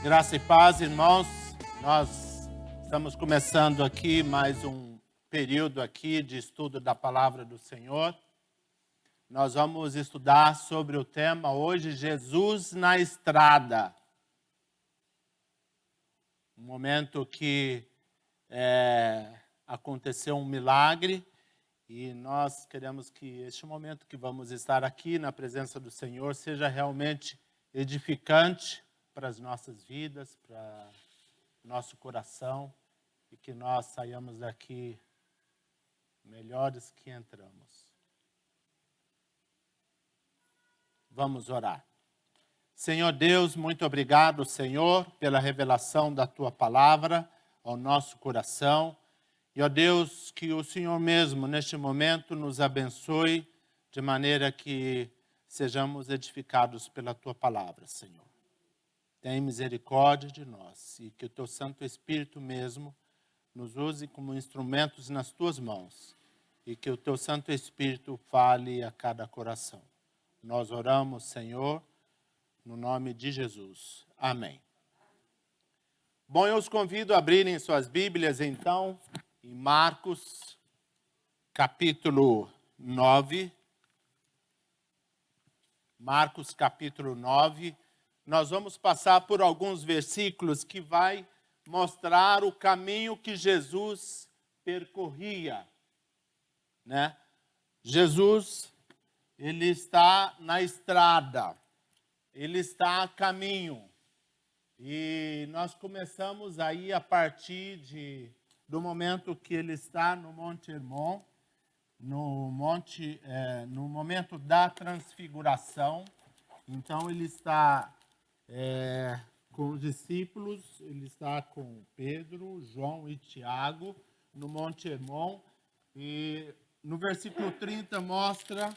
Graça e paz, irmãos. Nós estamos começando aqui mais um período aqui de estudo da palavra do Senhor. Nós vamos estudar sobre o tema hoje, Jesus na estrada. Um momento que aconteceu um milagre e nós queremos que este momento que vamos estar aqui na presença do Senhor seja realmente edificante para as nossas vidas, para o nosso coração, e que nós saiamos daqui melhores que entramos. Vamos orar. Senhor Deus, muito obrigado, Senhor, pela revelação da Tua palavra ao nosso coração. E, ó Deus, que o Senhor mesmo, neste momento, nos abençoe de maneira que sejamos edificados pela Tua palavra, Senhor. Tem misericórdia de nós e que o Teu Santo Espírito mesmo nos use como instrumentos nas Tuas mãos e que o Teu Santo Espírito fale a cada coração. Nós oramos, Senhor, no nome de Jesus. Amém. Bom, eu os convido a abrirem suas Bíblias, então, em Marcos, capítulo 9. Marcos, capítulo 9. Nós vamos passar por alguns versículos que vai mostrar o caminho que Jesus percorria, né? Jesus, ele está na estrada, ele está a caminho. E nós começamos aí a partir do momento que ele está no Monte Hermon, no momento da transfiguração. Então ele está com os discípulos, ele está com Pedro, João e Tiago no Monte Hermon. E no versículo 30 mostra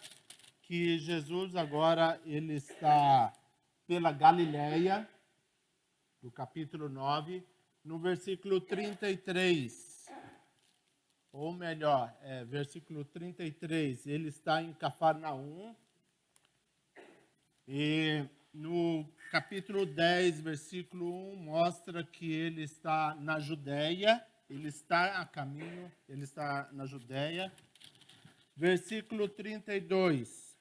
que Jesus agora ele está pela Galileia, no capítulo 9. No versículo 33, ou melhor, versículo 33, ele está em Cafarnaum. E no capítulo 10, versículo 1, mostra que ele está na Judéia, ele está a caminho, ele está na Judéia. Versículo 32,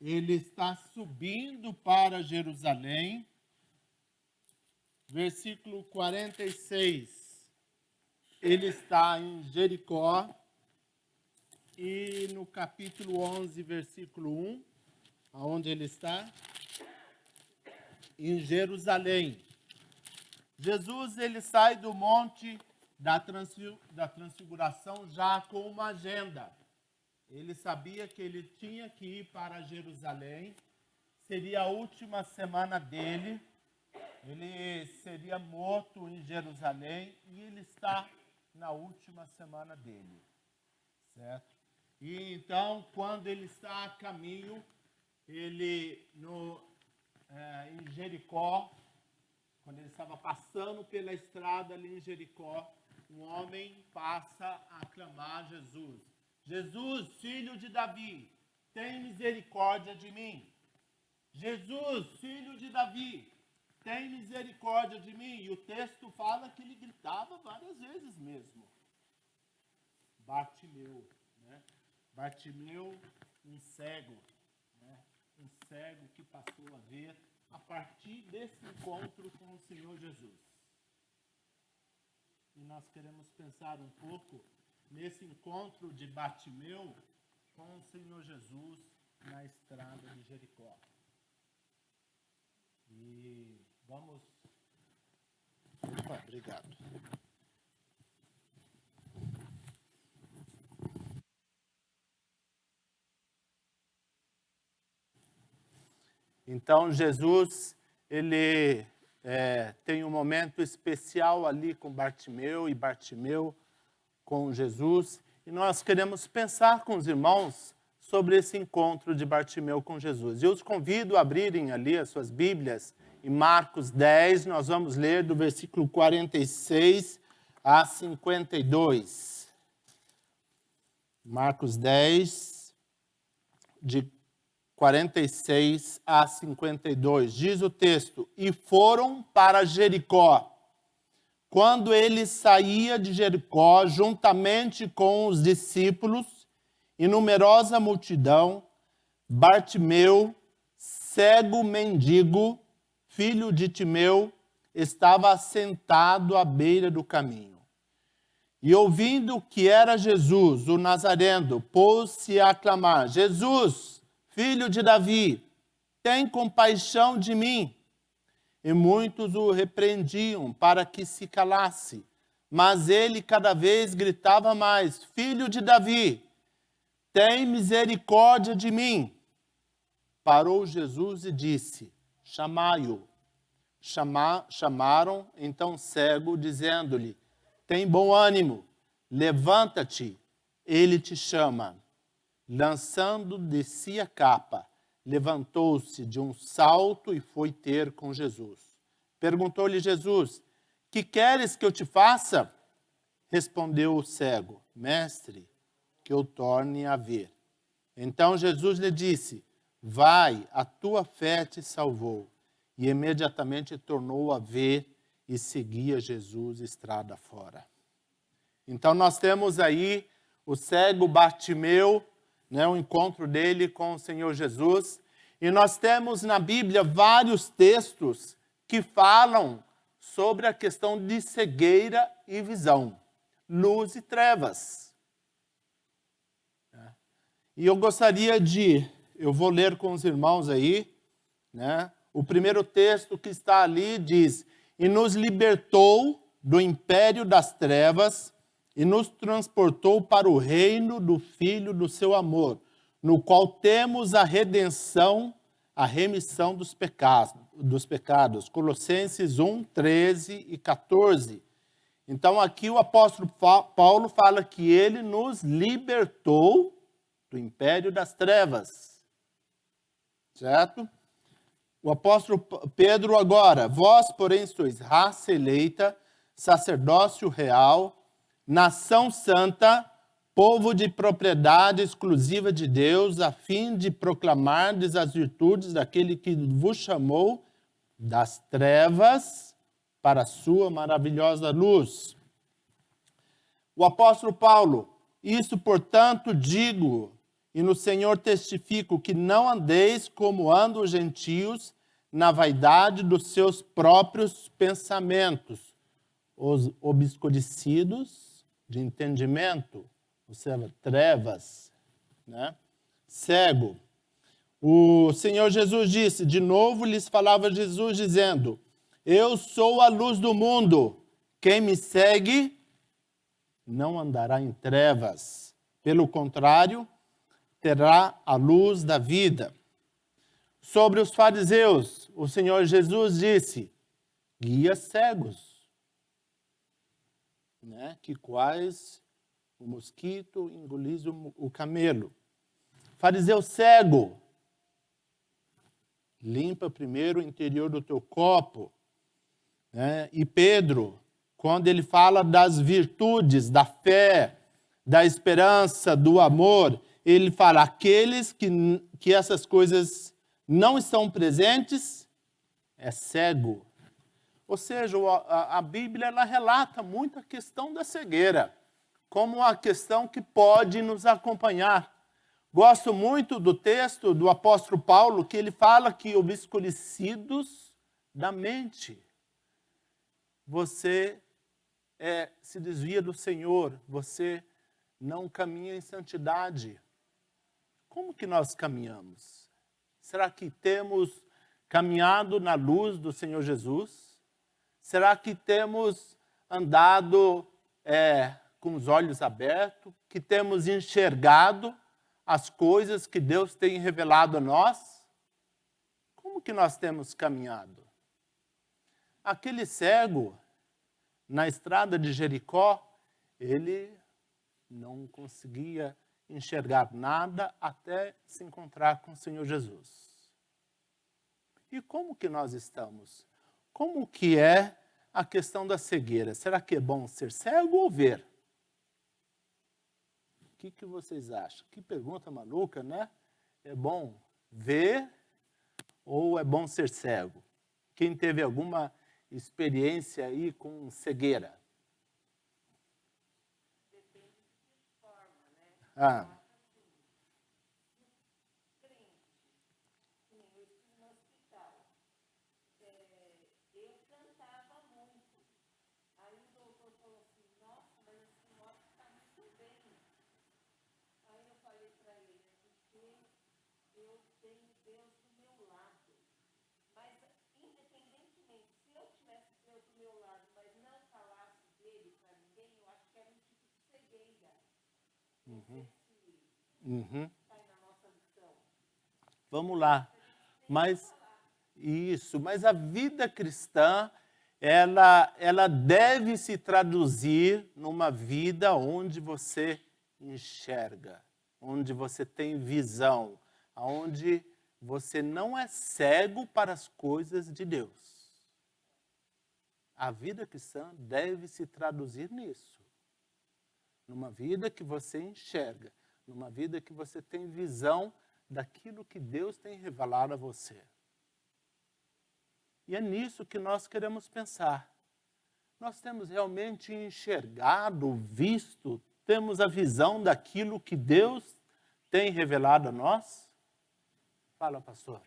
ele está subindo para Jerusalém. Versículo 46, ele está em Jericó. E no capítulo 11, versículo 1, aonde ele está? Em Jerusalém. Jesus, ele sai do monte da transfiguração já com uma agenda. Ele sabia que ele tinha que ir para Jerusalém, seria a última semana dele, ele seria morto em Jerusalém e ele está na última semana dele, certo? E então, quando ele está a caminho, ele em Jericó, quando ele estava passando pela estrada ali em Jericó, um homem passa a clamar a Jesus: Jesus, filho de Davi, tem misericórdia de mim. Jesus, filho de Davi, tem misericórdia de mim. E o texto fala que ele gritava várias vezes mesmo. Bartimeu, né? Bartimeu, um cego, né? Um cego que passou a ver a partir desse encontro com o Senhor Jesus. E nós queremos pensar um pouco nesse encontro de Bartimeu com o Senhor Jesus na estrada de Jericó. E vamos... Opa, obrigado. Então, Jesus, ele tem um momento especial ali com Bartimeu e Bartimeu com Jesus. E nós queremos pensar com os irmãos sobre esse encontro de Bartimeu com Jesus. Eu os convido a abrirem ali as suas Bíblias em Marcos 10, nós vamos ler do versículo 46 a 52. Marcos 10, de 46 a 52. Diz o texto: e foram para Jericó. Quando ele saía de Jericó, juntamente com os discípulos e numerosa multidão, Bartimeu, cego mendigo, filho de Timeu, estava assentado à beira do caminho. E ouvindo que era Jesus, o Nazareno, pôs-se a clamar: Jesus, filho de Davi, tem compaixão de mim. E muitos o repreendiam para que se calasse. Mas ele cada vez gritava mais: Filho de Davi, tem misericórdia de mim. Parou Jesus e disse: chamai-o. Chamaram então cego, dizendo-lhe: tem bom ânimo, levanta-te, ele te chama. Lançando de si a capa, levantou-se de um salto e foi ter com Jesus. Perguntou-lhe Jesus: que queres que eu te faça? Respondeu o cego: mestre, que eu torne a ver. Então Jesus lhe disse: vai, a tua fé te salvou. E imediatamente tornou a ver e seguia Jesus estrada fora. Então nós temos aí o cego Bartimeu, o encontro dele com o Senhor Jesus. E nós temos na Bíblia vários textos que falam sobre a questão de cegueira e visão, luz e trevas. E eu vou ler com os irmãos aí, o primeiro texto que está ali diz: e nos libertou do império das trevas e nos transportou para o reino do Filho do seu amor, no qual temos a redenção, a remissão dos pecados. Colossenses 1, 13 e 14. Então aqui o apóstolo Paulo fala que ele nos libertou do império das trevas. Certo? O apóstolo Pedro agora: vós, porém, sois raça eleita, sacerdócio real, nação santa, povo de propriedade exclusiva de Deus, a fim de proclamardes as virtudes daquele que vos chamou das trevas para a sua maravilhosa luz. O apóstolo Paulo: isso, portanto, digo, e no Senhor testifico, que não andeis como andam os gentios, na vaidade dos seus próprios pensamentos, os obscurecidos de entendimento, ou seja, trevas, cego. O Senhor Jesus disse, de novo lhes falava Jesus dizendo: eu sou a luz do mundo, quem me segue não andará em trevas, pelo contrário, terá a luz da vida. Sobre os fariseus, o Senhor Jesus disse: guias cegos, que quais o mosquito engoliz o camelo. Fariseu cego, limpa primeiro o interior do teu copo. E Pedro, quando ele fala das virtudes, da fé, da esperança, do amor, ele fala: aqueles que essas coisas não estão presentes, é cego. Ou seja, a Bíblia ela relata muito a questão da cegueira, como uma questão que pode nos acompanhar. Gosto muito do texto do apóstolo Paulo, que ele fala que obscurecidos da mente. Você se desvia do Senhor, você não caminha em santidade. Como que nós caminhamos? Será que temos caminhado na luz do Senhor Jesus? Será que temos andado com os olhos abertos? Que temos enxergado as coisas que Deus tem revelado a nós? Como que nós temos caminhado? Aquele cego, na estrada de Jericó, ele não conseguia enxergar nada até se encontrar com o Senhor Jesus. E como que nós estamos? Como que é a questão da cegueira? Será que é bom ser cego ou ver? O que vocês acham? Que pergunta maluca, né? É bom ver ou é bom ser cego? Quem teve alguma experiência aí com cegueira? Ah. Uhum. Vamos lá. Mas mas a vida cristã, ela deve se traduzir numa vida onde você enxerga, onde você tem visão, onde você não é cego para as coisas de Deus. A vida cristã deve se traduzir nisso. Numa vida que você enxerga, numa vida que você tem visão daquilo que Deus tem revelado a você. E é nisso que nós queremos pensar. Nós temos realmente enxergado, visto, temos a visão daquilo que Deus tem revelado a nós? Fala, pastor.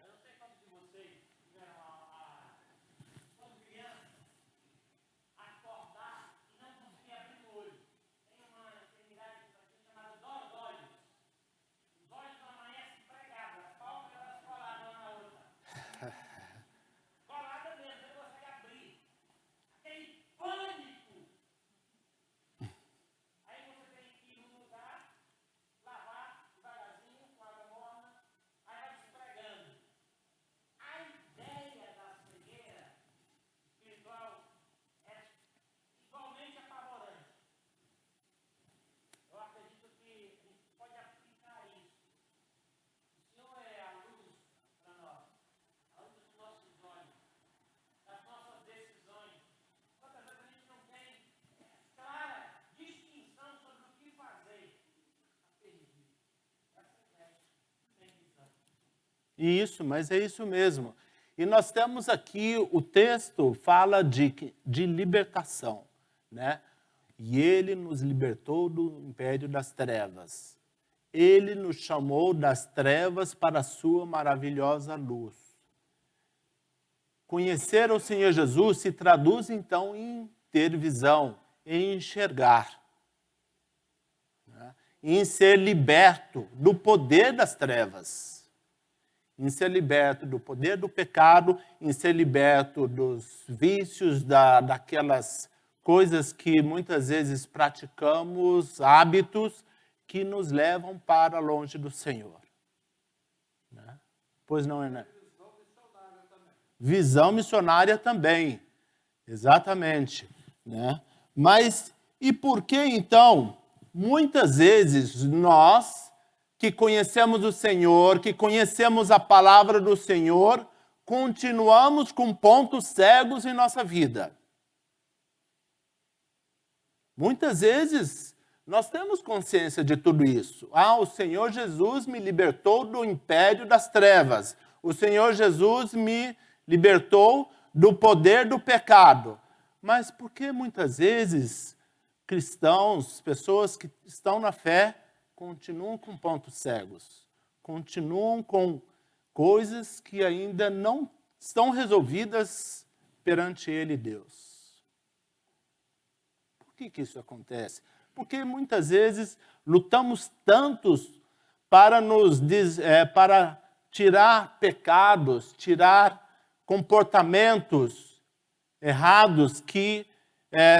Isso, mas é isso mesmo. E nós temos aqui, o texto fala de libertação, né? E ele nos libertou do império das trevas. Ele nos chamou das trevas para a sua maravilhosa luz. Conhecer o Senhor Jesus se traduz, então, em ter visão, em enxergar, né? Em ser liberto do poder das trevas. Em ser liberto do poder do pecado, em ser liberto dos vícios, daquelas coisas que muitas vezes praticamos, hábitos que nos levam para longe do Senhor. Né? Pois não, né? Visão missionária também, exatamente. Né? Mas, e por que então, muitas vezes nós que conhecemos o Senhor, que conhecemos a palavra do Senhor, continuamos com pontos cegos em nossa vida? Muitas vezes nós temos consciência de tudo isso. Ah, o Senhor Jesus me libertou do império das trevas. O Senhor Jesus me libertou do poder do pecado. Mas por que muitas vezes cristãos, pessoas que estão na fé, continuam com pontos cegos, continuam com coisas que ainda não estão resolvidas perante Ele, Deus? Por que isso acontece? Porque muitas vezes lutamos tantos para para tirar pecados, tirar comportamentos errados que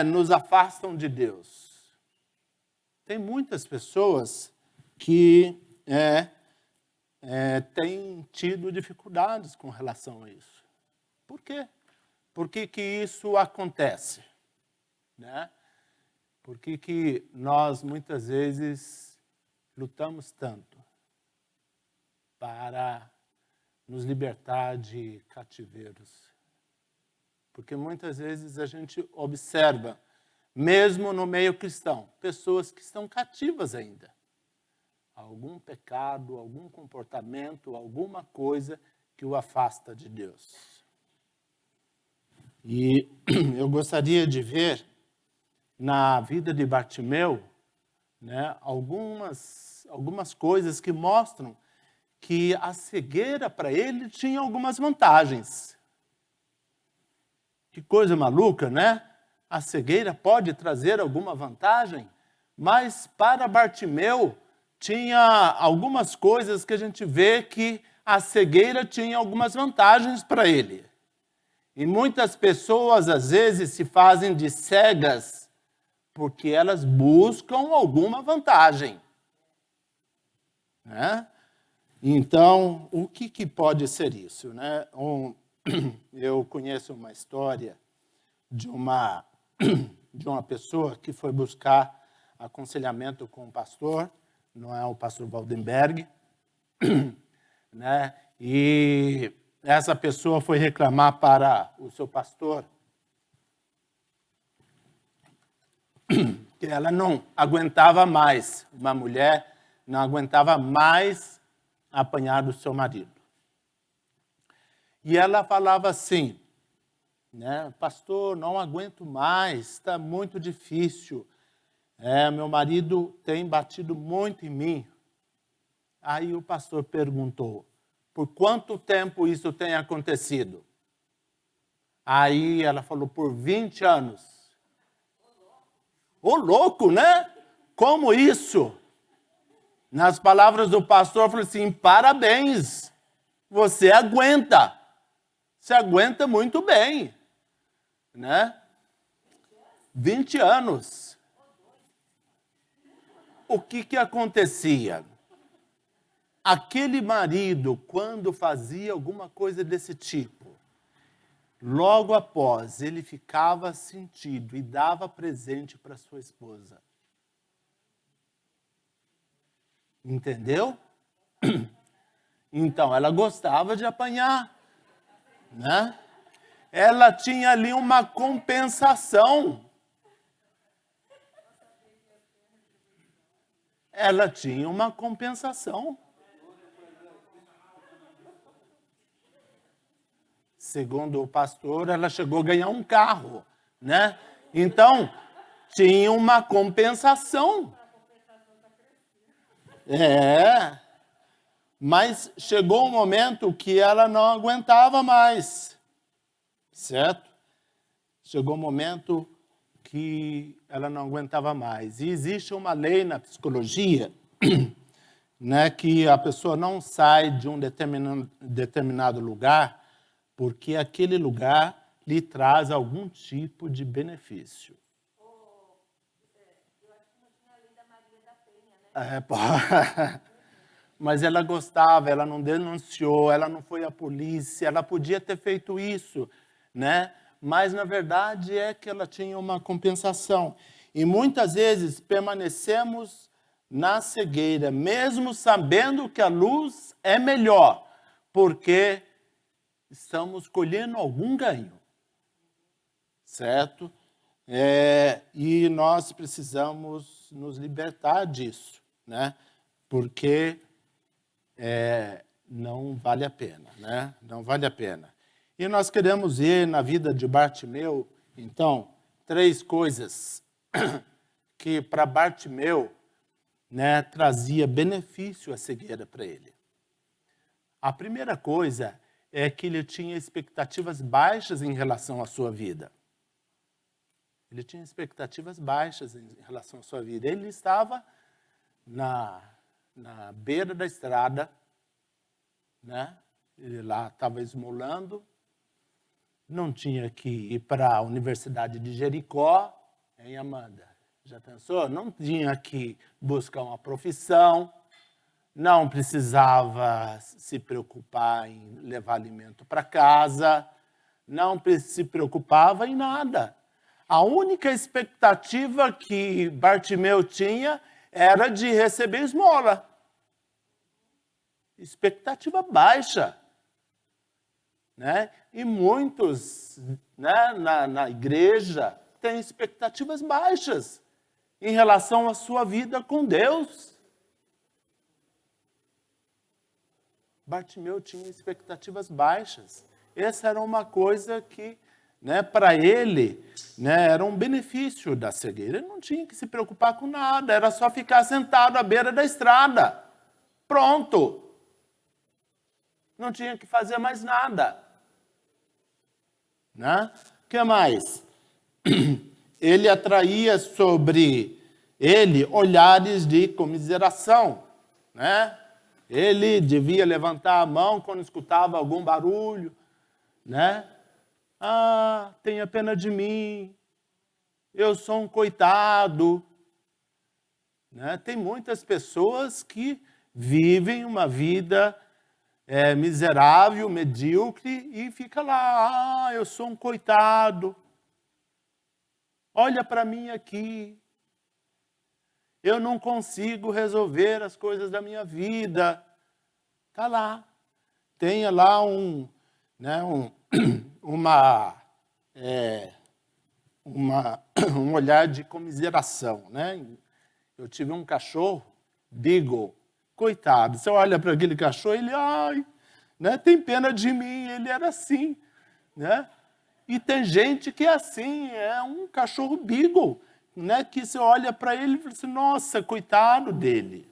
nos afastam de Deus. Tem muitas pessoas que têm tido dificuldades com relação a isso. Por quê? Por que isso acontece? Né? Por que nós, muitas vezes, lutamos tanto para nos libertar de cativeiros? Porque muitas vezes a gente observa, mesmo no meio cristão, pessoas que estão cativas ainda. algum pecado, algum comportamento, alguma coisa que o afasta de Deus. E eu gostaria de ver na vida de Bartimeu, né, algumas coisas que mostram que a cegueira para ele tinha algumas vantagens. Que coisa maluca, né? A cegueira pode trazer alguma vantagem, mas para Bartimeu tinha algumas coisas que a gente vê que a cegueira tinha algumas vantagens para ele. E muitas pessoas, às vezes, se fazem de cegas porque elas buscam alguma vantagem, né? Então, o que pode ser isso, né? Eu conheço uma história de uma pessoa que foi buscar aconselhamento com o pastor, não é o pastor Waldenberg, né? E essa pessoa foi reclamar para o seu pastor que ela não aguentava mais, uma mulher não aguentava mais apanhar do seu marido. E ela falava assim, né, pastor, não aguento mais, está muito difícil. Meu marido tem batido muito em mim. Aí o pastor perguntou, por quanto tempo isso tem acontecido? Aí ela falou, por 20 anos. Ô louco, né? Como isso? Nas palavras do pastor, falou assim, parabéns, você aguenta. Você aguenta muito bem, né? 20 anos. O que acontecia? Aquele marido, quando fazia alguma coisa desse tipo, logo após, ele ficava sentido e dava presente para sua esposa. Entendeu? Então, ela gostava de apanhar, né? Ela tinha ali uma compensação. Ela tinha uma compensação. Segundo o pastor, ela chegou a ganhar um carro, né? Então, tinha uma compensação. Mas chegou um momento que ela não aguentava mais, certo? Chegou um momento que ela não aguentava mais. E existe uma lei na psicologia, né, que a pessoa não sai de um determinado lugar porque aquele lugar lhe traz algum tipo de benefício. Eu acho que não tinha a lei da Maria da Penha, né? Mas ela gostava, ela não denunciou, ela não foi à polícia, ela podia ter feito isso, né? Mas, na verdade, é que ela tinha uma compensação. E muitas vezes permanecemos na cegueira, mesmo sabendo que a luz é melhor, porque estamos colhendo algum ganho, certo? E nós precisamos nos libertar disso, né? Porque não vale a pena, né? Não vale a pena. E nós queremos ver na vida de Bartimeu, então, 3 coisas que para Bartimeu, né, trazia benefício à cegueira para ele. A primeira coisa é que ele tinha expectativas baixas em relação à sua vida. Ele tinha expectativas baixas em relação à sua vida. Ele estava na beira da estrada, né? Ele lá estava esmolando, não tinha que ir para a Universidade de Jericó, hein, Amanda? Já pensou? Não tinha que buscar uma profissão, não precisava se preocupar em levar alimento para casa, não se preocupava em nada. A única expectativa que Bartimeu tinha era de receber esmola. Expectativa baixa, né? E muitos, né, na igreja têm expectativas baixas em relação à sua vida com Deus. Bartimeu tinha expectativas baixas. Essa era uma coisa que, né, para ele, né, era um benefício da cegueira. Ele não tinha que se preocupar com nada, era só ficar sentado à beira da estrada. Pronto. Não tinha que fazer mais nada. Né? O que mais? Ele atraía sobre ele olhares de comiseração, né? Ele devia levantar a mão quando escutava algum barulho, né? Ah, tenha pena de mim, eu sou um coitado. Né? Tem muitas pessoas que vivem uma vida miserável, medíocre, e fica lá, ah, eu sou um coitado. Olha para mim aqui. Eu não consigo resolver as coisas da minha vida. Está lá. Tenha lá um olhar de comiseração. Né? Eu tive um cachorro, Beagle, coitado. Você olha para aquele cachorro, ele, ai, né, tem pena de mim, ele era assim. Né? E tem gente que é assim, é um cachorro Beagle, né, que você olha para ele e fala assim, nossa, coitado dele.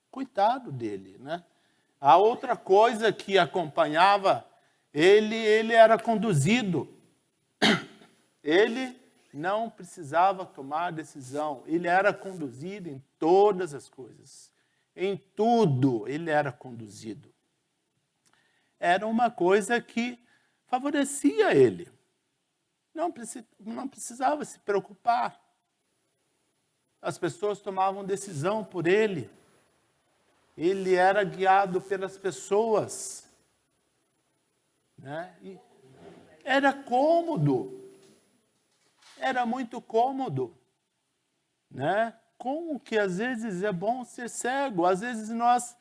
Coitado dele, né? A outra coisa que acompanhava ele era conduzido. Ele não precisava tomar decisão, ele era conduzido em todas as coisas. Em tudo ele era conduzido. Era uma coisa que favorecia ele. Não precisava se preocupar. As pessoas tomavam decisão por ele. Ele era guiado pelas pessoas. Né? E era cômodo. Era muito cômodo. Né? Como que às vezes é bom ser cego. Às vezes nós,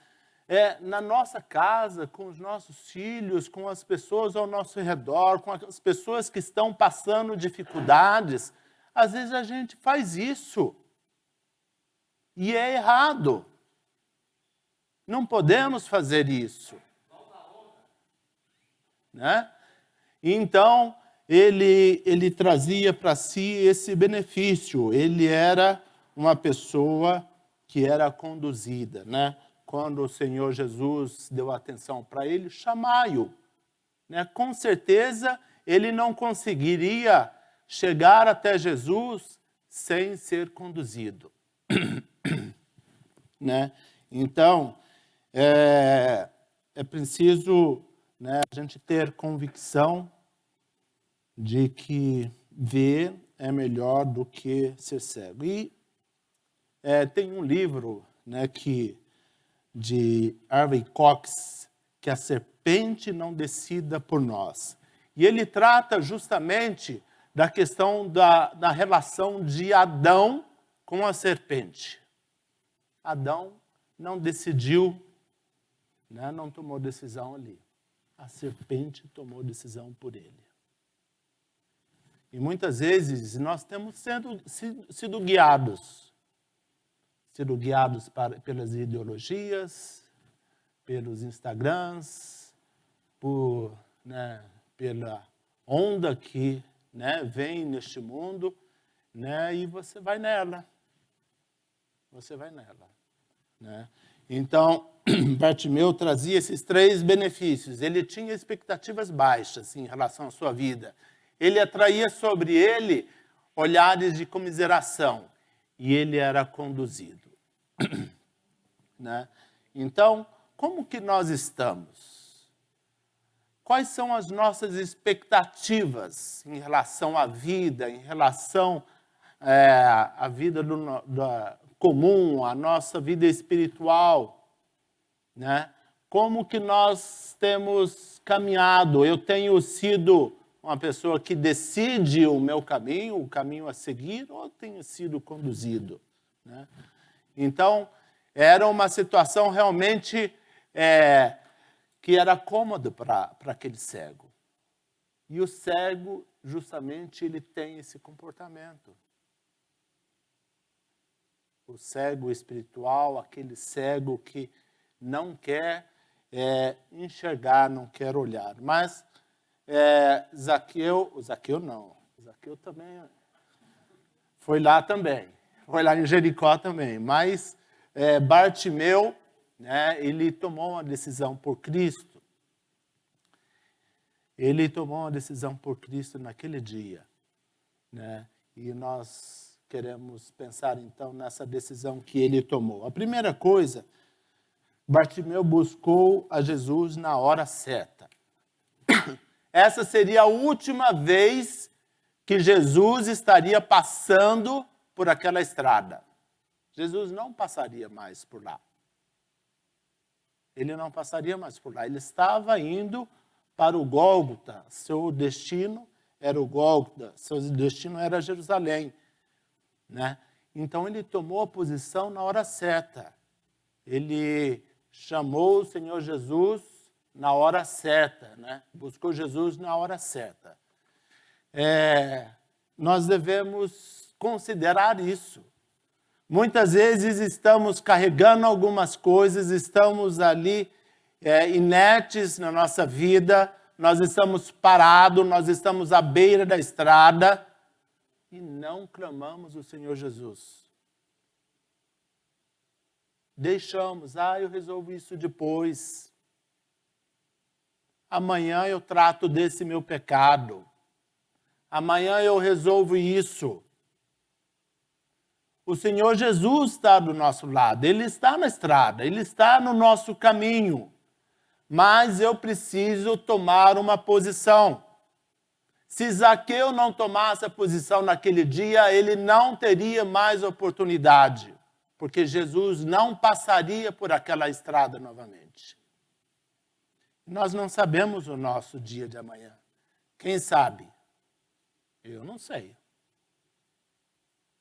na nossa casa, com os nossos filhos, com as pessoas ao nosso redor, com as pessoas que estão passando dificuldades, às vezes a gente faz isso. E é errado. Não podemos fazer isso. Né? Então, ele trazia para si esse benefício. Ele era uma pessoa que era conduzida. Né? Quando o Senhor Jesus deu atenção para ele, chamai-o. Né? Com certeza, ele não conseguiria chegar até Jesus sem ser conduzido. Né? Então, é preciso, né, a gente ter convicção de que ver é melhor do que ser cego. E tem um livro, né, de Harvey Cox, que é A Serpente Não Decida por Nós. E ele trata justamente da questão da relação de Adão com a serpente. Adão não decidiu, né, não tomou decisão ali. A serpente tomou decisão por ele. E muitas vezes nós temos sido guiados. Sido guiados pelas ideologias, pelos Instagrams, pela onda que, né, vem neste mundo, né, e você vai nela. Você vai nela. Né? Então, Bartimeu trazia esses 3 benefícios. Ele tinha expectativas baixas em relação à sua vida. Ele atraía sobre ele olhares de comiseração. E ele era conduzido. Né? Então, como que nós estamos? Quais são as nossas expectativas em relação à vida, em relação à vida comum, à nossa vida espiritual? Né? Como que nós temos caminhado? Eu tenho sido uma pessoa que decide o meu caminho, o caminho a seguir, ou tenho sido conduzido? Né? Então, era uma situação realmente que era cômoda para aquele cego. E o cego, justamente, ele tem esse comportamento. O cego espiritual, aquele cego que não quer enxergar, não quer olhar. Mas Zaqueu também foi lá também, foi lá em Jericó também. Mas Bartimeu, né, ele tomou uma decisão por Cristo. Ele tomou uma decisão por Cristo naquele dia, né? E nós queremos pensar então nessa decisão que ele tomou. A primeira coisa, Bartimeu buscou a Jesus na hora certa. Essa seria a última vez que Jesus estaria passando por aquela estrada. Jesus não passaria mais por lá. Ele não passaria mais por lá. Ele estava indo para o Gólgota. Seu destino era o Gólgota. Seu destino era Jerusalém, né? Então ele tomou a posição na hora certa. Ele chamou o Senhor Jesus na hora certa, né? Buscou Jesus na hora certa. Nós devemos considerar isso. Muitas vezes estamos carregando algumas coisas, estamos ali inertes na nossa vida, nós estamos parados, nós estamos à beira da estrada e não clamamos o Senhor Jesus. Deixamos, eu resolvo isso depois. Amanhã eu trato desse meu pecado. Amanhã eu resolvo isso. O Senhor Jesus está do nosso lado, Ele está na estrada, Ele está no nosso caminho. Mas eu preciso tomar uma posição. Se Zaqueu não tomasse a posição naquele dia, ele não teria mais oportunidade, porque Jesus não passaria por aquela estrada novamente. Nós não sabemos o nosso dia de amanhã. Quem sabe? Eu não sei.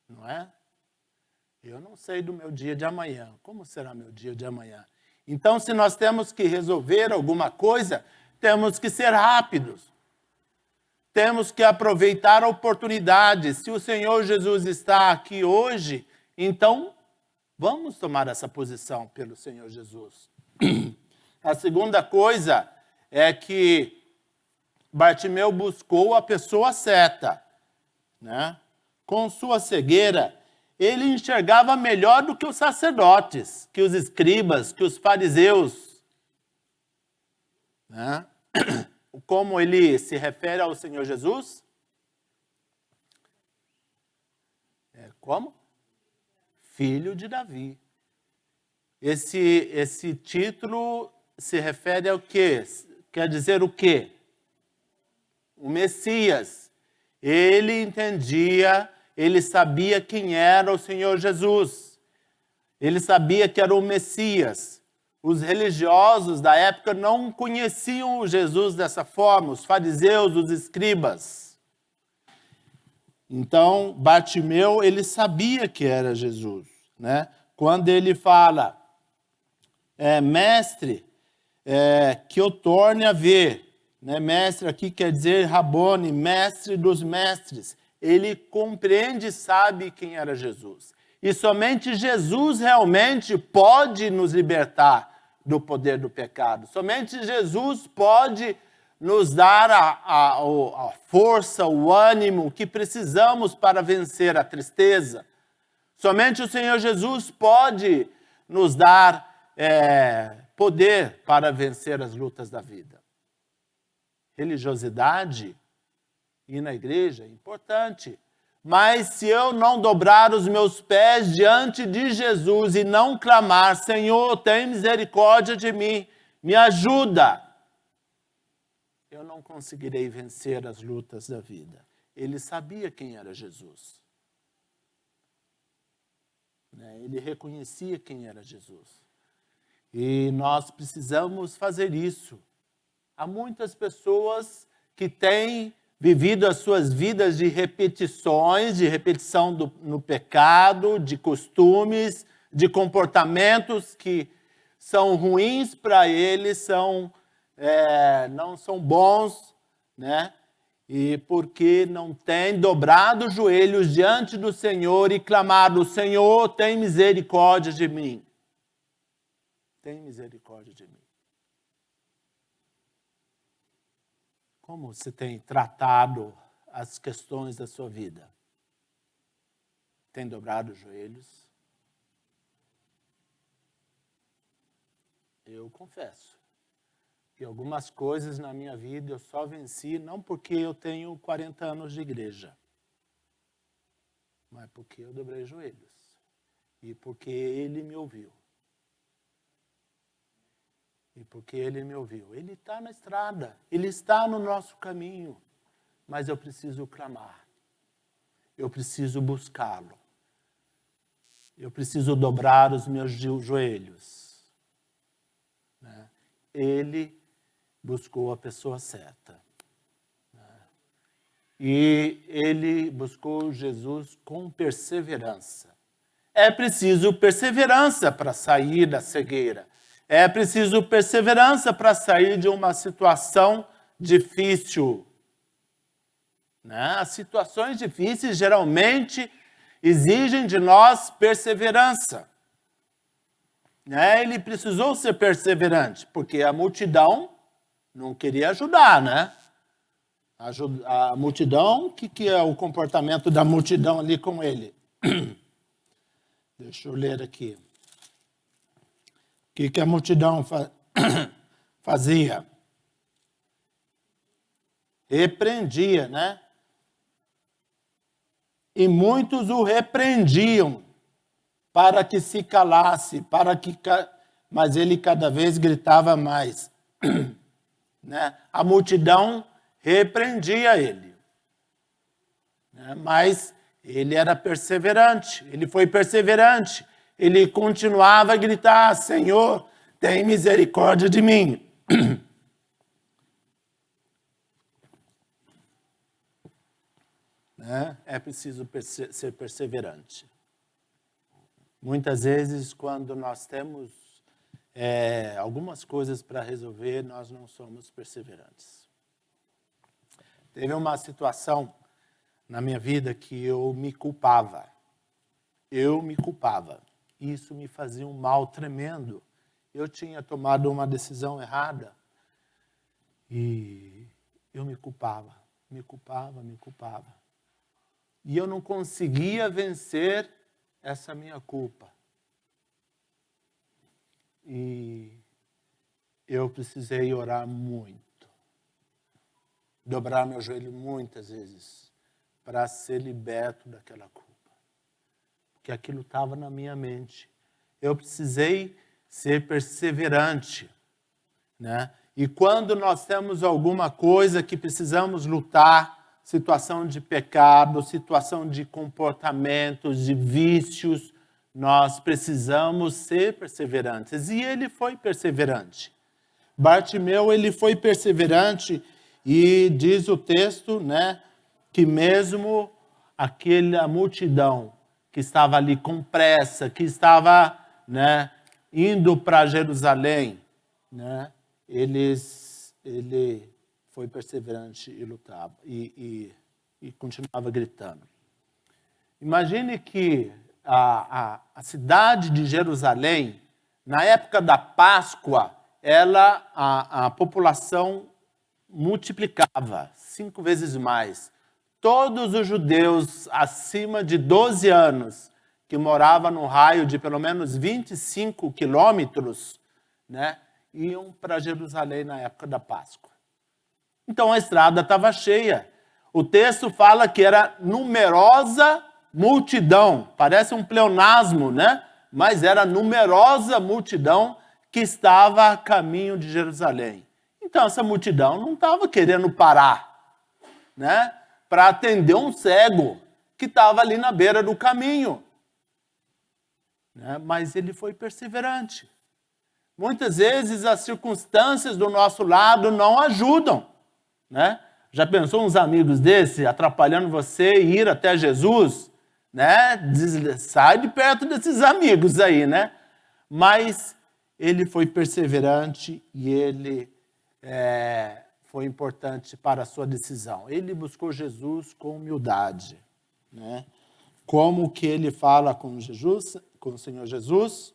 Não é? Eu não sei do meu dia de amanhã. Como será meu dia de amanhã? Então, se nós temos que resolver alguma coisa, temos que ser rápidos. Temos que aproveitar a oportunidade. Se o Senhor Jesus está aqui hoje, então vamos tomar essa posição pelo Senhor Jesus. A segunda coisa é que Bartimeu buscou a pessoa certa, né? Com sua cegueira, ele enxergava melhor do que os sacerdotes, que os escribas, que os fariseus, né? Como ele se refere ao Senhor Jesus? Como? Filho de Davi. Esse título se refere ao quê? Quer dizer o quê? O Messias. Ele entendia, ele sabia quem era o Senhor Jesus. Ele sabia que era o Messias. Os religiosos da época não conheciam o Jesus dessa forma, os fariseus, os escribas. Então, Bartimeu, ele sabia que era Jesus, né? Quando ele fala, mestre, que eu torne a ver, né? Mestre aqui quer dizer Rabone, mestre dos mestres. Ele compreende e sabe quem era Jesus. E somente Jesus realmente pode nos libertar do poder do pecado. Somente Jesus pode nos dar a força, o ânimo que precisamos para vencer a tristeza. Somente o Senhor Jesus pode nos dar poder para vencer as lutas da vida. Religiosidade, ir na igreja é importante. Mas se eu não dobrar os meus pés diante de Jesus e não clamar, Senhor, tem misericórdia de mim, me ajuda, eu não conseguirei vencer as lutas da vida. Ele sabia quem era Jesus. Ele reconhecia quem era Jesus. E nós precisamos fazer isso. Há muitas pessoas que têm vivido as suas vidas de repetições, de repetição no pecado, de costumes, de comportamentos que são ruins para eles, não são bons, né? E porque não têm dobrado os joelhos diante do Senhor e clamado, Senhor, tem misericórdia de mim. Tem misericórdia de mim. Como você tem tratado as questões da sua vida? Tem dobrado os joelhos? Eu confesso que algumas coisas na minha vida eu só venci não porque eu tenho 40 anos de igreja, mas porque eu dobrei os joelhos e porque Ele me ouviu. E porque Ele me ouviu. Ele está na estrada, Ele está no nosso caminho, mas eu preciso clamar, eu preciso buscá-lo, eu preciso dobrar os meus joelhos. Né? Ele buscou a pessoa certa. Né? E Ele buscou Jesus com perseverança. É preciso perseverança para sair da cegueira. É preciso perseverança para sair de uma situação difícil. Né? As situações difíceis geralmente exigem de nós perseverança. Né? Ele precisou ser perseverante, porque a multidão não queria ajudar, né? A multidão, o que é o comportamento da multidão ali com ele? Deixa eu ler aqui. O que a multidão fazia? Repreendia, né? E muitos o repreendiam para que se calasse, mas ele cada vez gritava mais. Né? A multidão repreendia ele. Né? Mas ele era perseverante, ele foi perseverante. Ele continuava a gritar: Senhor, tem misericórdia de mim. Né? É preciso ser perseverante. Muitas vezes, quando nós temos algumas coisas para resolver, nós não somos perseverantes. Teve uma situação na minha vida que eu me culpava. Isso me fazia um mal tremendo. Eu tinha tomado uma decisão errada e eu me culpava. E eu não conseguia vencer essa minha culpa. E eu precisei orar muito, dobrar meu joelho muitas vezes, para ser liberto daquela culpa. Porque aquilo estava na minha mente. Eu precisei ser perseverante. Né? E quando nós temos alguma coisa que precisamos lutar, situação de pecado, situação de comportamentos, de vícios, nós precisamos ser perseverantes. E ele foi perseverante. Bartimeu, ele foi perseverante e diz o texto, né, que mesmo aquela multidão que estava ali com pressa, que estava, né, indo para Jerusalém, né, ele foi perseverante e lutava e continuava gritando. Imagine que a cidade de Jerusalém, na época da Páscoa, a população multiplicava 5 vezes mais. Todos os judeus acima de 12 anos, que moravam no raio de pelo menos 25 quilômetros, né, iam para Jerusalém na época da Páscoa. Então a estrada estava cheia. O texto fala que era numerosa multidão. Parece um pleonasmo, né? Mas era numerosa multidão que estava a caminho de Jerusalém. Então essa multidão não estava querendo parar, né, para atender um cego que estava ali na beira do caminho. Né? Mas ele foi perseverante. Muitas vezes as circunstâncias do nosso lado não ajudam. Né? Já pensou uns amigos desse atrapalhando você ir até Jesus? Né? Sai de perto desses amigos aí, né? Mas ele foi perseverante e ele foi importante para a sua decisão. Ele buscou Jesus com humildade. Né? Como que ele fala com Jesus, com o Senhor Jesus?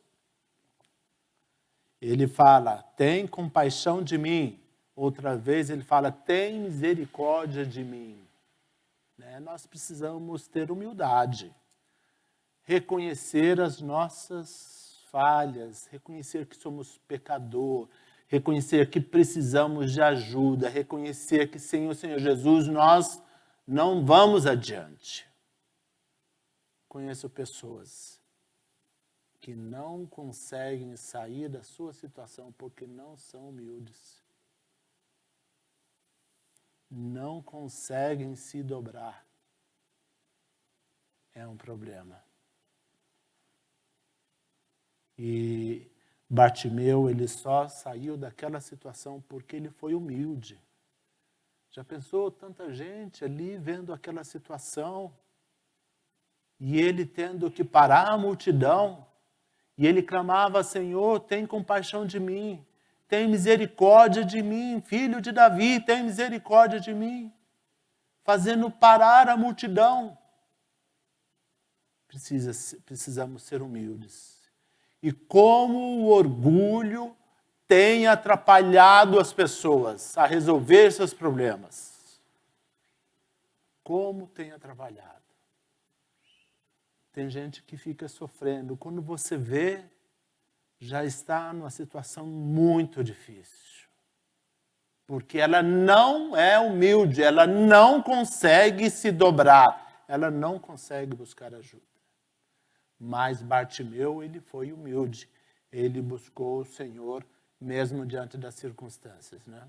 Ele fala: tem compaixão de mim, Outra vez ele fala, tem misericórdia de mim. Né? Nós precisamos ter humildade, reconhecer as nossas falhas, reconhecer que somos pecador, reconhecer que precisamos de ajuda, reconhecer que sem o Senhor Jesus nós não vamos adiante. Conheço pessoas que não conseguem sair da sua situação porque não são humildes. Não conseguem se dobrar. É um problema. E Bartimeu, ele só saiu daquela situação porque ele foi humilde. Já pensou tanta gente ali vendo aquela situação e ele tendo que parar a multidão e ele clamava, Senhor, tem compaixão de mim, tem misericórdia de mim, filho de Davi, tem misericórdia de mim, fazendo parar a multidão. Precisamos ser humildes. E como o orgulho tem atrapalhado as pessoas a resolver seus problemas. Como tem atrapalhado. Tem gente que fica sofrendo. Quando você vê, já está numa situação muito difícil. Porque ela não é humilde, ela não consegue se dobrar, ela não consegue buscar ajuda. Mas Bartimeu, ele foi humilde. Ele buscou o Senhor mesmo diante das circunstâncias, né?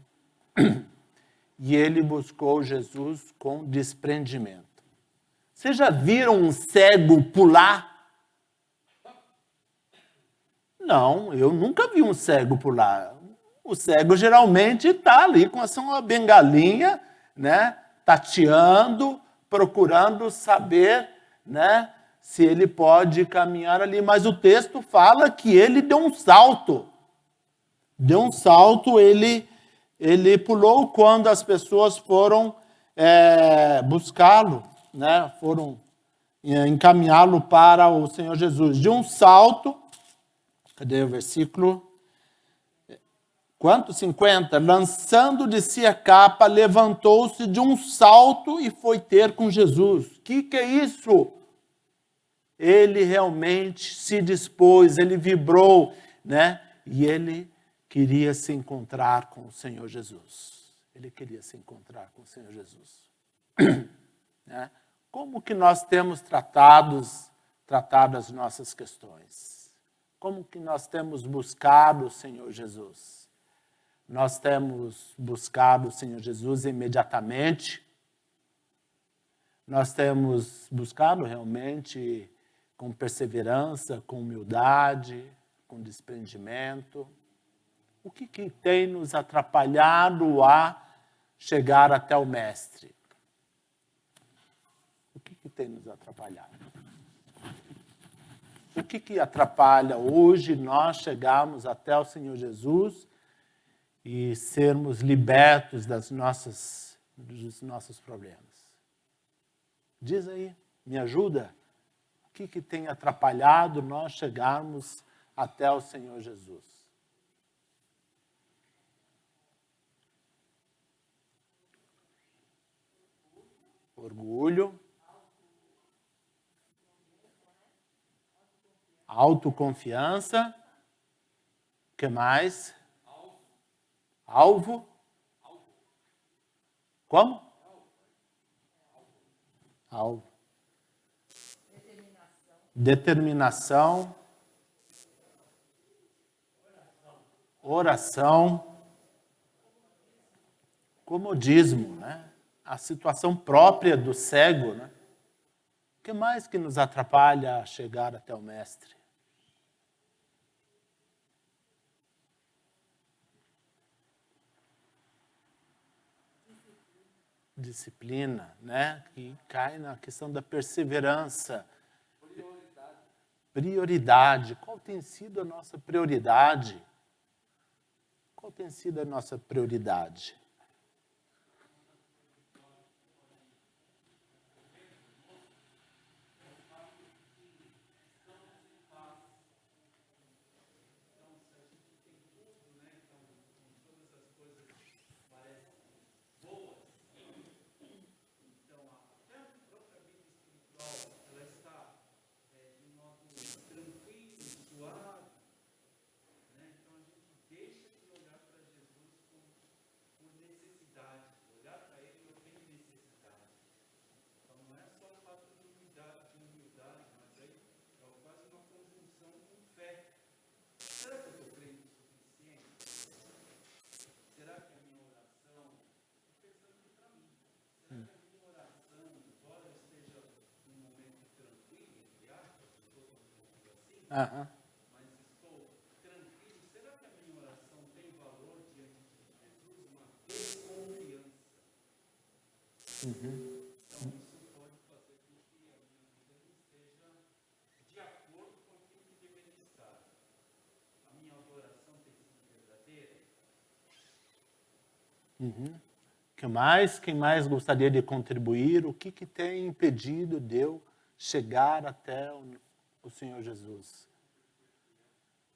E ele buscou Jesus com desprendimento. Vocês já viram um cego pular? Não, eu nunca vi um cego pular. O cego geralmente está ali com a sua bengalinha, né? Tateando, procurando saber, né? Se ele pode caminhar ali. Mas o texto fala que ele deu um salto. Deu um salto, ele pulou quando as pessoas foram buscá-lo, né? Foram encaminhá-lo para o Senhor Jesus. De um salto, cadê o versículo? Quanto? 50. Lançando de si a capa, levantou-se de um salto e foi ter com Jesus. O que é isso? Ele realmente se dispôs, ele vibrou, né? E ele queria se encontrar com o Senhor Jesus. Ele queria se encontrar com o Senhor Jesus. Né? Como que nós temos tratado as nossas questões? Como que nós temos buscado o Senhor Jesus? Nós temos buscado o Senhor Jesus imediatamente? Nós temos buscado realmente com perseverança, com humildade, com desprendimento? O que tem nos atrapalhado a chegar até o Mestre? O que tem nos atrapalhado? O que atrapalha hoje nós chegarmos até o Senhor Jesus e sermos libertos dos nossos problemas? Diz aí, me ajuda. O que tem atrapalhado nós chegarmos até o Senhor Jesus? Orgulho. Autoconfiança. O que mais? Alvo. Como? Alvo. Determinação. Oração. Comodismo, né? A situação própria do cego, né? O que mais que nos atrapalha a chegar até o Mestre? Disciplina, né? Que cai na questão da perseverança. Prioridade. Qual tem sido a nossa prioridade? Qual tem sido a nossa prioridade? Aham. Que mais? Quem mais gostaria de contribuir? O que tem impedido de eu chegar até o Senhor Jesus?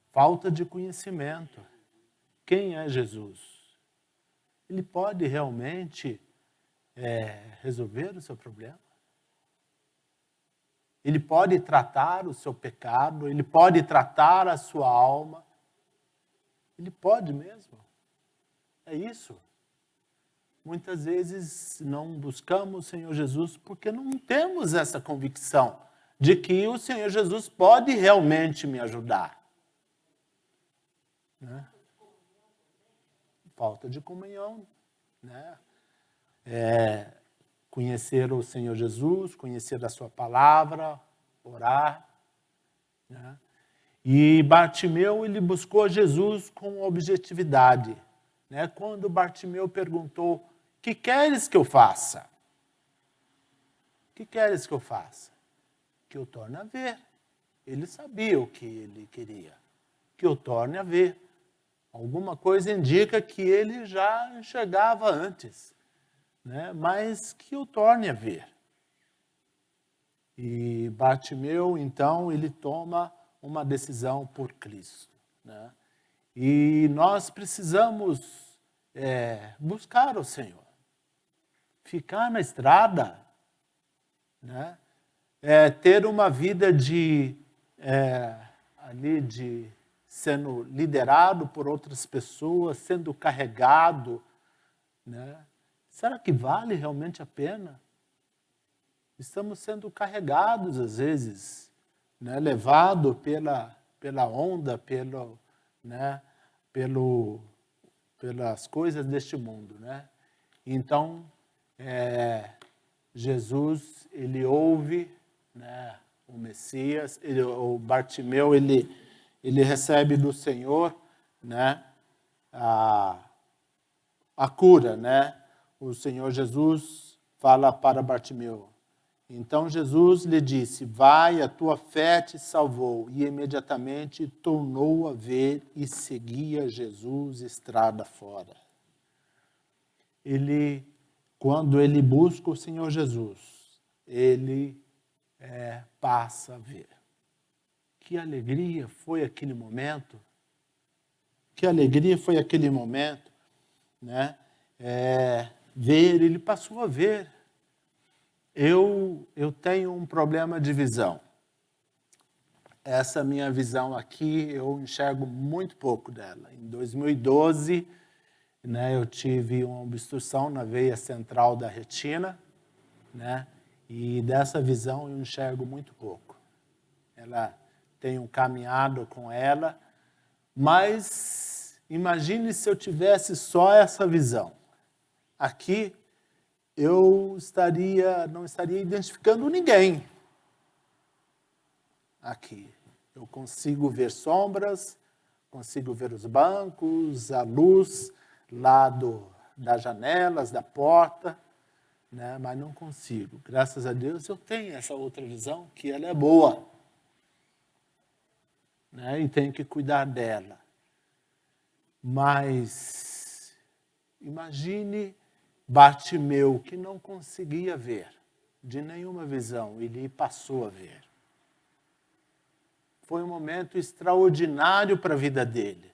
Falta de conhecimento. Quem é Jesus? Ele pode realmente resolver o seu problema? Ele pode tratar o seu pecado? Ele pode tratar a sua alma? Ele pode mesmo? É isso. Muitas vezes não buscamos o Senhor Jesus porque não temos essa convicção de que o Senhor Jesus pode realmente me ajudar. Né? Falta de comunhão. Né? Conhecer o Senhor Jesus, conhecer a sua palavra, orar. Né? E Bartimeu, ele buscou Jesus com objetividade. Né? Quando Bartimeu perguntou: "O que queres que eu faça?" O que queres que eu faça? Que eu torne a ver. Ele sabia o que ele queria. Que eu torne a ver. Alguma coisa indica que ele já enxergava antes. Né? Mas que eu torne a ver. E Bartimeu, então, ele toma uma decisão por Cristo. Né? E nós precisamos buscar o Senhor. Ficar na estrada, né? Ter uma vida ali de sendo liderado por outras pessoas, sendo carregado, né? Será que vale realmente a pena? Estamos sendo carregados às vezes, né? Levado pela onda, pelas coisas deste mundo, né? Então, Jesus, ele ouve, né, o Messias, o Bartimeu, ele recebe do Senhor, né, a cura, né? O Senhor Jesus fala para Bartimeu. Então Jesus lhe disse: "Vai, a tua fé te salvou." E imediatamente tornou a ver e seguia Jesus estrada fora. Quando ele busca o Senhor Jesus, ele passa a ver. Que alegria foi aquele momento. Que alegria foi aquele momento, né? Ver, ele passou a ver. Eu tenho um problema de visão. Essa minha visão aqui, eu enxergo muito pouco dela. Em 2012, né, eu tive uma obstrução na veia central da retina, né, e dessa visão eu enxergo muito pouco. Tenho caminhado com ela, mas imagine se eu tivesse só essa visão. Aqui, eu não estaria identificando ninguém. Aqui, eu consigo ver sombras, consigo ver os bancos, a luz lá das janelas, da porta, né? Mas não consigo. Graças a Deus eu tenho essa outra visão, que ela é boa, né? E tenho que cuidar dela. Mas imagine Bartimeu, que não conseguia ver de nenhuma visão, ele passou a ver. Foi um momento extraordinário para a vida dele,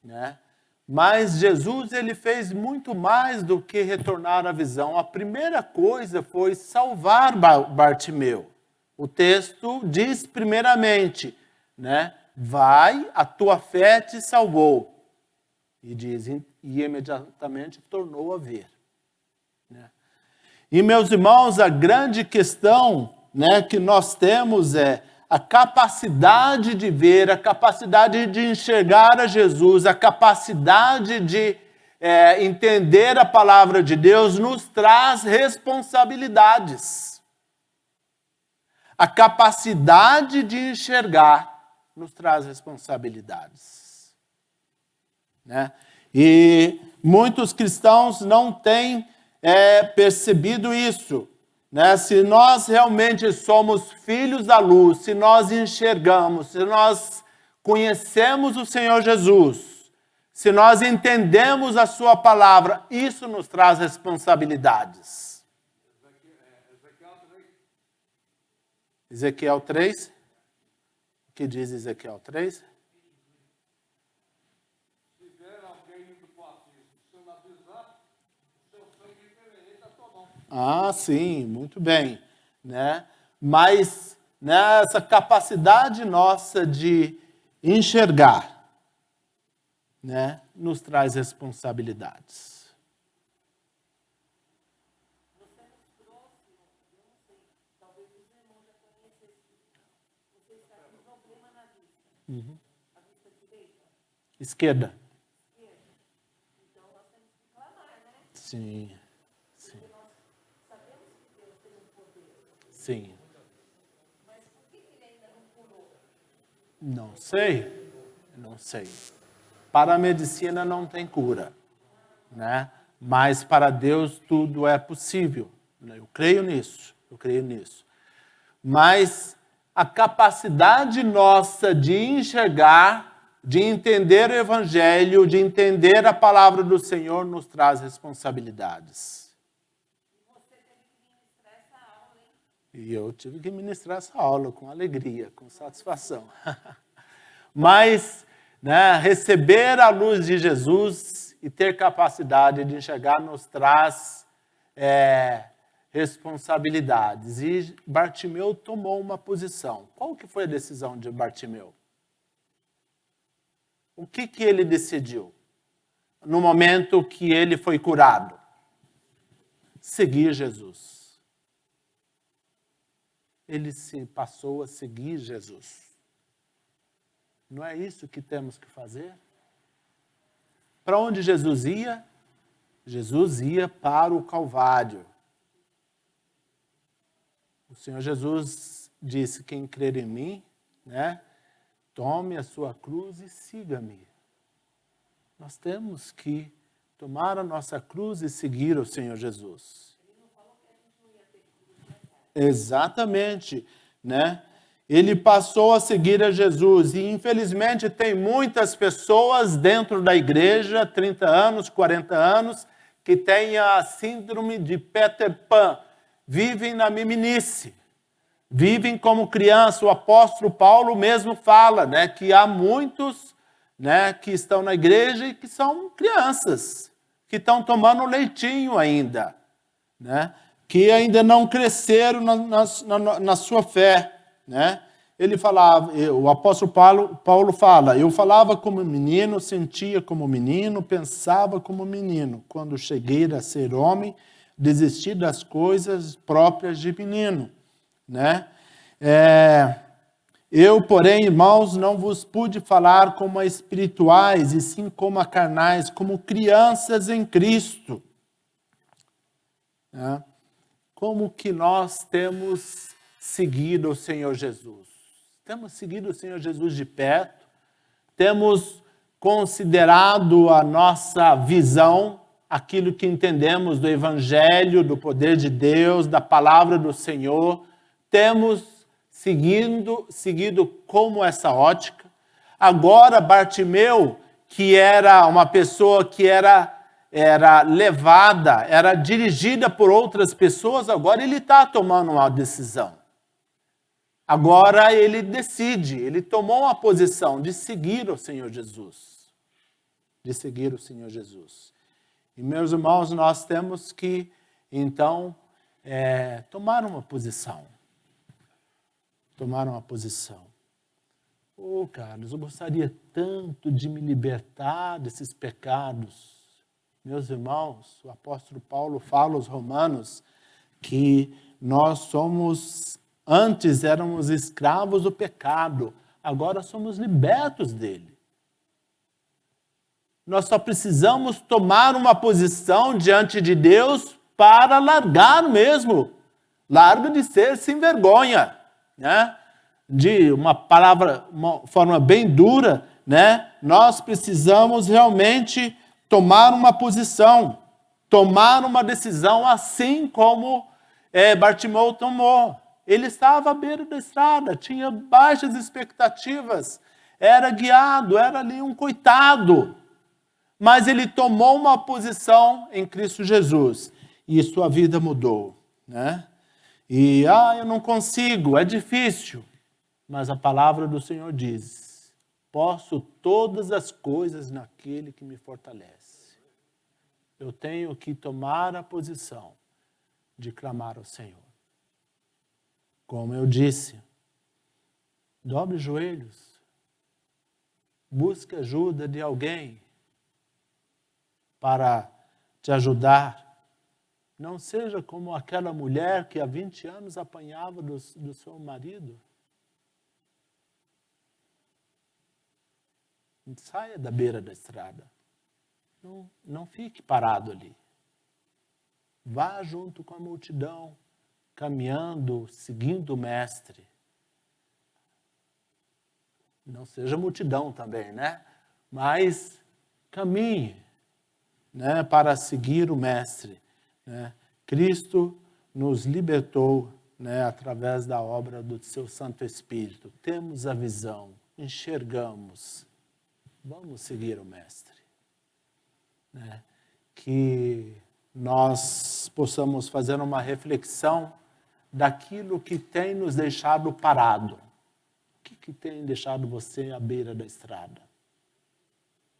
né? Mas Jesus, ele fez muito mais do que retornar a visão. A primeira coisa foi salvar Bartimeu. O texto diz primeiramente, né? Vai, a tua fé te salvou. E diz, e imediatamente tornou a ver. Né? E, meus irmãos, a grande questão, né, que nós temos é a capacidade de ver, a capacidade de enxergar a Jesus, a capacidade de entender a palavra de Deus nos traz responsabilidades. A capacidade de enxergar nos traz responsabilidades. Né? E muitos cristãos não têm percebido isso. Né? Se nós realmente somos filhos da luz, se nós enxergamos, se nós conhecemos o Senhor Jesus, se nós entendemos a sua palavra, isso nos traz responsabilidades. Ezequiel 3. O que diz Ezequiel 3? Se tiver alguém indo para o abismo, se eu não avisar, seu sangue envenenaria a sua mão. Ah, sim, muito bem. Né? Mas essa capacidade nossa de enxergar, né, nos traz responsabilidades. Você nos trouxe, eu não sei, talvez os irmãos já conhecessem. Você está com problema na vista. A vista direita, Esquerda. esquerda. Então nós temos que clamar, né? Sim, Porque nós sabemos que Deus tem um poder. sim. Mas por que ele ainda não curou? Não sei. Para a medicina não tem cura, né? Mas para Deus tudo é possível. Eu creio nisso. Mas a capacidade nossa de enxergar, de entender o Evangelho, de entender a palavra do Senhor, nos traz responsabilidades. Você teve que ministrar essa aula, hein? E eu tive que ministrar essa aula com alegria, com satisfação. Mas, né, receber a luz de Jesus e ter capacidade de enxergar nos traz responsabilidades. E Bartimeu tomou uma posição. Qual que foi a decisão de Bartimeu? O que ele decidiu no momento que ele foi curado? Seguir Jesus. Ele se passou a seguir Jesus. Não é isso que temos que fazer? Para onde Jesus ia? Jesus ia para o Calvário. O Senhor Jesus disse: quem crer em mim, né, tome a sua cruz e siga-me. Nós temos que tomar a nossa cruz e seguir o Senhor Jesus. Exatamente, né? Ele passou a seguir a Jesus e, infelizmente, tem muitas pessoas dentro da igreja, 30 anos, 40 anos, que têm a síndrome de Peter Pan, vivem na meninice, vivem como criança. O apóstolo Paulo mesmo fala, né, que há muitos, né, que estão na igreja e que são crianças, que estão tomando leitinho ainda, né, que ainda não cresceram na sua fé. Né? Ele falava, o apóstolo Paulo fala: eu falava como menino, sentia como menino, pensava como menino. Quando cheguei a ser homem, desisti das coisas próprias de menino. Né? Eu, porém, irmãos, não vos pude falar como a espirituais, e sim como a carnais, como crianças em Cristo. Né? Como que nós temos seguido o Senhor Jesus? Temos seguido o Senhor Jesus de perto? Temos considerado a nossa visão, aquilo que entendemos do Evangelho, do poder de Deus, da palavra do Senhor? Temos seguido como essa ótica? Agora, Bartimeu, que era uma pessoa que era levada, era dirigida por outras pessoas, agora ele está tomando uma decisão. Agora ele decide, ele tomou uma posição de seguir o Senhor Jesus. De seguir o Senhor Jesus. E, meus irmãos, nós temos que, então, tomar uma posição. Tomar uma posição. Carlos, eu gostaria tanto de me libertar desses pecados. Meus irmãos, o apóstolo Paulo fala aos Romanos que nós somos, antes éramos escravos do pecado, agora somos libertos dele. Nós só precisamos tomar uma posição diante de Deus para largar mesmo. Larga de ser sem vergonha, né? de uma palavra, uma forma bem dura, né? Nós precisamos realmente tomar uma posição, tomar uma decisão, assim como Bartimeu tomou. Ele estava à beira da estrada, tinha baixas expectativas, era guiado, era ali um coitado. Mas ele tomou uma posição em Cristo Jesus e sua vida mudou, né? E, eu não consigo, é difícil. Mas a palavra do Senhor diz, posso todas as coisas naquele que me fortalece. Eu tenho que tomar a posição de clamar ao Senhor. Como eu disse, dobre os joelhos, busque ajuda de alguém para te ajudar. Não seja como aquela mulher que há 20 anos apanhava do seu marido. Saia da beira da estrada. Não fique parado ali. Vá junto com a multidão, caminhando, seguindo o Mestre. Não seja multidão também, né? Mas caminhe, né, para seguir o Mestre. Né? Cristo nos libertou, né, através da obra do seu Santo Espírito. Temos a visão, enxergamos. Vamos seguir o Mestre. Né? Que nós possamos fazer uma reflexão daquilo que tem nos deixado parado. O que tem deixado você à beira da estrada?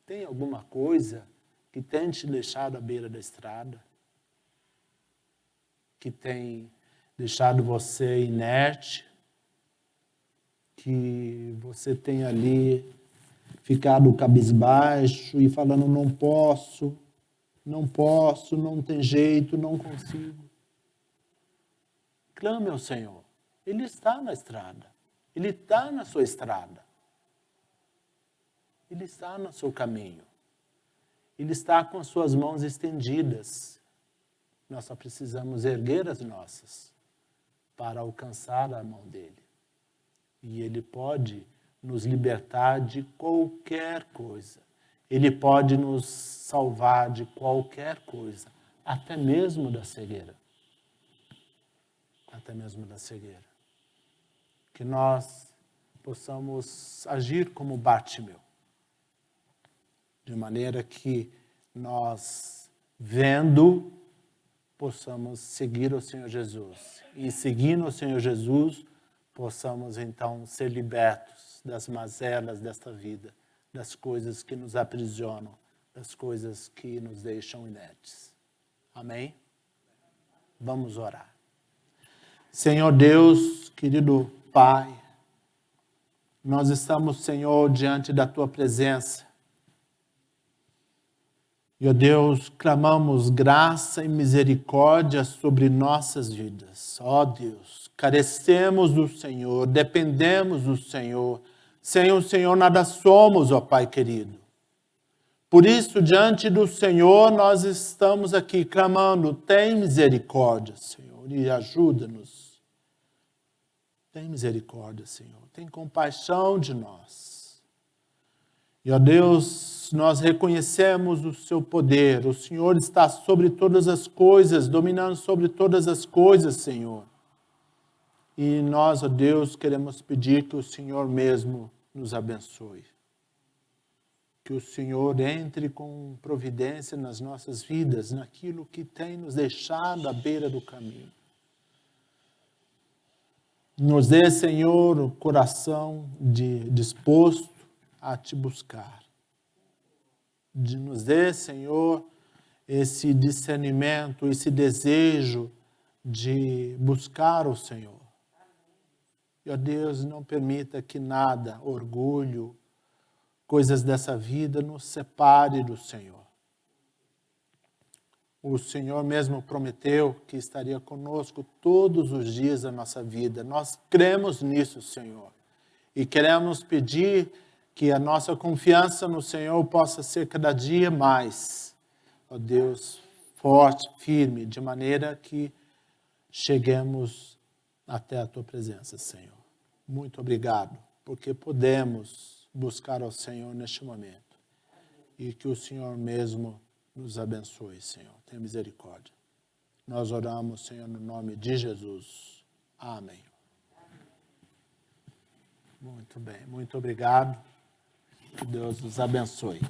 Tem alguma coisa que tem te deixado à beira da estrada? Que tem deixado você inerte? Que você tem ali ficado cabisbaixo e falando não posso, não tem jeito, não consigo. Clame ao Senhor. Ele está na estrada. Ele está na sua estrada. Ele está no seu caminho. Ele está com as suas mãos estendidas. Nós só precisamos erguer as nossas para alcançar a mão dele. E ele pode nos libertar de qualquer coisa. Ele pode nos salvar de qualquer coisa, até mesmo da cegueira. Até mesmo da cegueira. Que nós possamos agir como Bartimeu, de maneira que nós, vendo, possamos seguir o Senhor Jesus. E seguindo o Senhor Jesus, possamos então ser libertos das mazelas desta vida, das coisas que nos aprisionam, das coisas que nos deixam inertes. Amém? Vamos orar. Senhor Deus, querido Pai, nós estamos, Senhor, diante da Tua presença. E, ó Deus, clamamos graça e misericórdia sobre nossas vidas. Ó Deus, carecemos do Senhor, dependemos do Senhor. Sem o Senhor nada somos, ó Pai querido. Por isso, diante do Senhor, nós estamos aqui clamando, tem misericórdia, Senhor, e ajuda-nos. Tem misericórdia, Senhor. Tem compaixão de nós. E, ó Deus, nós reconhecemos o seu poder. O Senhor está sobre todas as coisas, dominando sobre todas as coisas, Senhor. E nós, ó Deus, queremos pedir que o Senhor mesmo nos abençoe. Que o Senhor entre com providência nas nossas vidas, naquilo que tem nos deixado à beira do caminho. Nos dê, Senhor, o coração disposto a te buscar. Nos dê, Senhor, esse discernimento, esse desejo de buscar o Senhor. E, ó Deus, não permita que nada, orgulho, coisas dessa vida nos separe do Senhor. O Senhor mesmo prometeu que estaria conosco todos os dias da nossa vida. Nós cremos nisso, Senhor. E queremos pedir que a nossa confiança no Senhor possa ser cada dia mais, ó Deus, forte, firme, de maneira que cheguemos até a Tua presença, Senhor. muito obrigado, porque podemos buscar ao Senhor neste momento. E que o Senhor mesmo nos abençoe, Senhor. Tenha misericórdia. Nós oramos, Senhor, no nome de Jesus. Amém. Muito bem, muito obrigado. Que Deus nos abençoe.